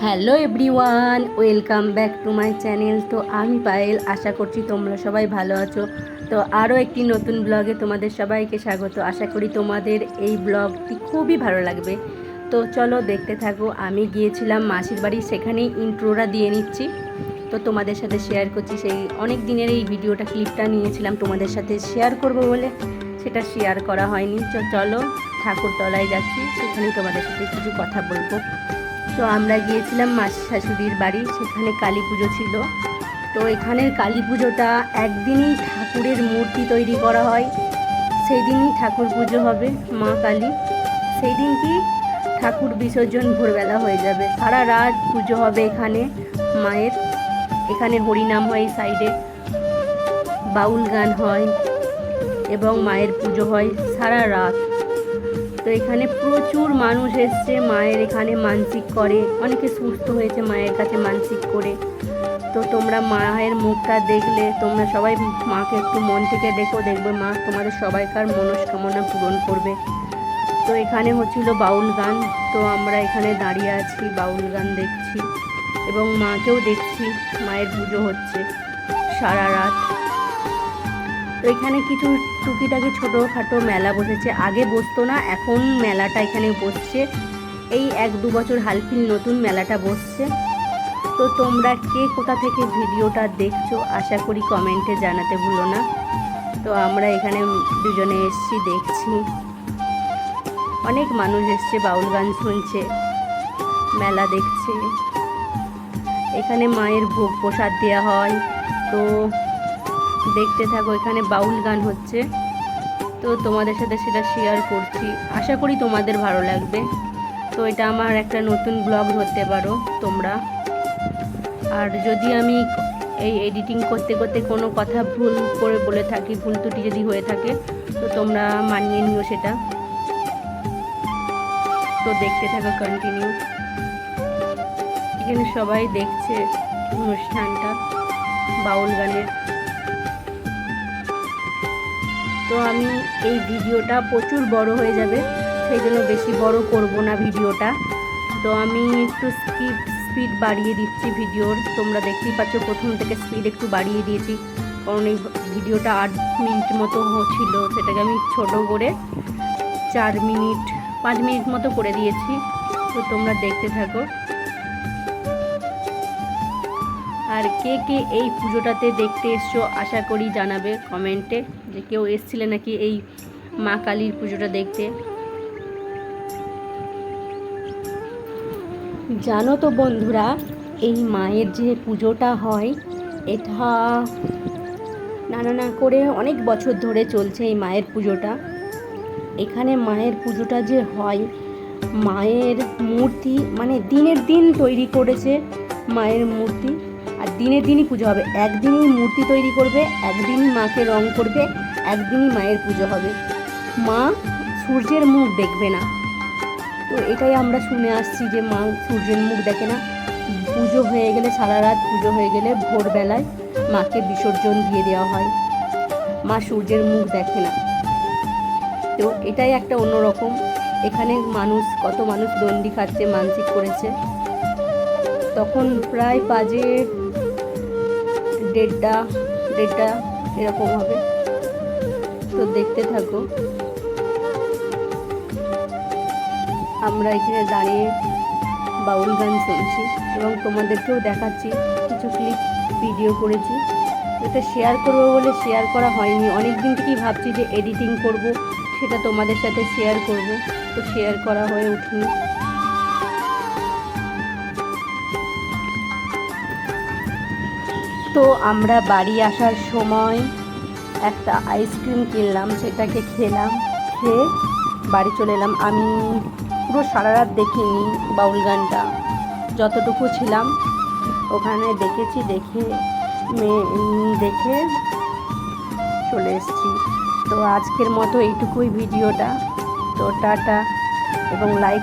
Hello everyone, welcome back to my channel. তো আমি পায়েল, আশা করছি তোমরা সবাই ভালো আছো। তো আরও একটি নতুন ব্লগে তোমাদের সবাইকে স্বাগত। আশা করি তোমাদের এই ব্লগটি খুবই ভালো লাগবে। তো চলো দেখতে থাকো। আমি গিয়েছিলাম মাসির বাড়ি, সেখানেই ইন্ট্রোটা দিয়ে নিচ্ছি। তো তোমাদের সাথে শেয়ার করছি, সেই অনেক দিনের এই ভিডিওটা ক্লিপটা নিয়েছিলাম তোমাদের সাথে শেয়ার করব বলে, সেটা শেয়ার করা হয়নি। চলো ঠাকুরতলায় যাচ্ছি, সেখানেই তোমাদের সাথে কিছু কথা বলবো। তো আমরা গিয়েছিলাম মাসি শাশুড়ির বাড়ি, সেখানে কালী পুজো ছিল। তো এখানের কালী পুজোটা একদিনই ঠাকুরের মূর্তি তৈরি করা হয়, সেই দিনই ঠাকুর পুজো হবে মা কালী। সেই দিন কি ঠাকুর বিসর্জন ভোরবেলা হয়ে যাবে, সারা রাত পুজো হবে এখানে মায়ের। এখানে হরিনাম হয়, সাইডে বাউল গান হয় এবং মায়ের পুজো হয় সারা রাত। তো এখানে প্রচুর মানুষ এসছে মায়ের এখানে মানসিক করে, অনেকে সুস্থ হয়েছে মায়ের কাছে মানসিক করে। তো তোমরা মায়ের মুখটা দেখলে তোমরা সবাই মাকে একটু মন থেকে দেখবে মা তোমাদের সবাইকার মনস্কামনা পূরণ করবে। তো এখানে হচ্ছিল বাউল গান, তো আমরা এখানে দাঁড়িয়ে আছি, বাউল গান দেখছি এবং মাকেও দেখছি, মায়ের পুজো হচ্ছে সারা রাত। তো এখানে কিছু টুকিটাকি ছোটোখাটো মেলা বসেছে, আগে বসতো না, এখন মেলাটা এখানে বসছে। এই 1-2 বছর হালফিল নতুন মেলাটা বসছে। তো তোমরা কে কোথা থেকে ভিডিওটা দেখছো আশা করি কমেন্টে জানাতে ভুলো না। তো আমরা এখানে দুজনে এসছি, দেখছি অনেক মানুষ এসছে, বাউল গান শুনছে, মেলা দেখছে। এখানে মায়ের ভোগ প্রসাদ দেওয়া হয়। তো দেখতে থাকো, এখানে বাউল গান হচ্ছে, তো তোমাদের সাথে সেটা শেয়ার করছি, আশা করি তোমাদের ভালো লাগবে। তো এটা আমার একটা নতুন ব্লগ ধরতে পারো তোমরা। আর যদি আমি এই এডিটিং করতে করতে কোনো কথা ভুল করে বলে থাকি, ভুল ত্রুটি যদি হয়ে থাকে, তো তোমরা মানিয়ে নিও সেটা। তো দেখতে থাকো কন্টিনিউ। এখানে সবাই দেখছে অনুষ্ঠানটা বাউল গানের। তো আমি এই ভিডিওটা প্রচুর বড় হয়ে যাবে, সেই জন্য বেশি বড় করব না ভিডিওটা। তো আমি একটু স্পিড বাড়িয়ে দিচ্ছি ভিডিওর, তোমরা দেখতেই পাচ্ছ প্রথম থেকে স্পিড একটু বাড়িয়ে দিয়েছি, কারণ এই ভিডিওটা 8 মিনিট মতো ছিল, সেটাকে আমি ছোট করে 4 মিনিট 5 মিনিট মতো করে দিয়েছি। তো তোমরা দেখতে থাকো। আর কে কে এই পুজোটাতে দেখতে এসছো আশা করি জানাবে কমেন্টে, যে কেউ এসছিলে নাকি এই মা কালীর পুজোটা দেখতে। জানো তো বন্ধুরা, এই মায়ের যে পুজোটা হয়, এটা না করে অনেক বছর ধরে চলছে এই মায়ের পুজোটা। এখানে মায়ের পুজোটা যে হয়, মায়ের মূর্তি মানে দিনের দিন তৈরি করেছে মায়ের মূর্তি, আর দিনের দিনই পুজো হবে। একদিনই মূর্তি তৈরি করবে, একদিনই মাকে রং করবে, একদিনই মায়ের পুজো হবে। মা সূর্যের মুখ দেখবে না। তো এটাই আমরা শুনে আসছি যে মা সূর্যের মুখ দেখে না। পুজো হয়ে গেলে, সারা রাত পুজো হয়ে গেলে ভোরবেলায় মাকে বিসর্জন দিয়ে দেওয়া হয়, মা সূর্যের মুখ দেখে না। তো এটাই একটা অন্যরকম। এখানে কত মানুষ দণ্ডি খাচ্ছে, মানসিক করেছে। তখন প্রায় বাজে 1:30 এরকম হবে। তো দেখতে থাকো। আমরা এখানে দাঁড়িয়ে বাউল গান শুনছি এবং তোমাদেরকেও দেখাচ্ছি, কিছু ক্লিপ ভিডিও করেছি। এটা শেয়ার করবো বলে শেয়ার করা হয়নি, অনেক দিন থেকেই ভাবছি যে এডিটিং করব, সেটা তোমাদের সাথে শেয়ার করব, তো শেয়ার করা হয়ে ওঠেনি। তো আমরা বাড়ি আসার সময় একটা আইসক্রিম কিনলাম, সেটাকে খেলাম, খেয়ে বাড়ি চলে এলাম। আমি পুরো সারা রাত দেখিনি বাউল গানটা, যতটুকু ছিলাম ওখানে দেখেছি, দেখে চলে এসেছি। তো আজকের মতো এইটুকুই ভিডিওটা। তো টাটা এবং লাইক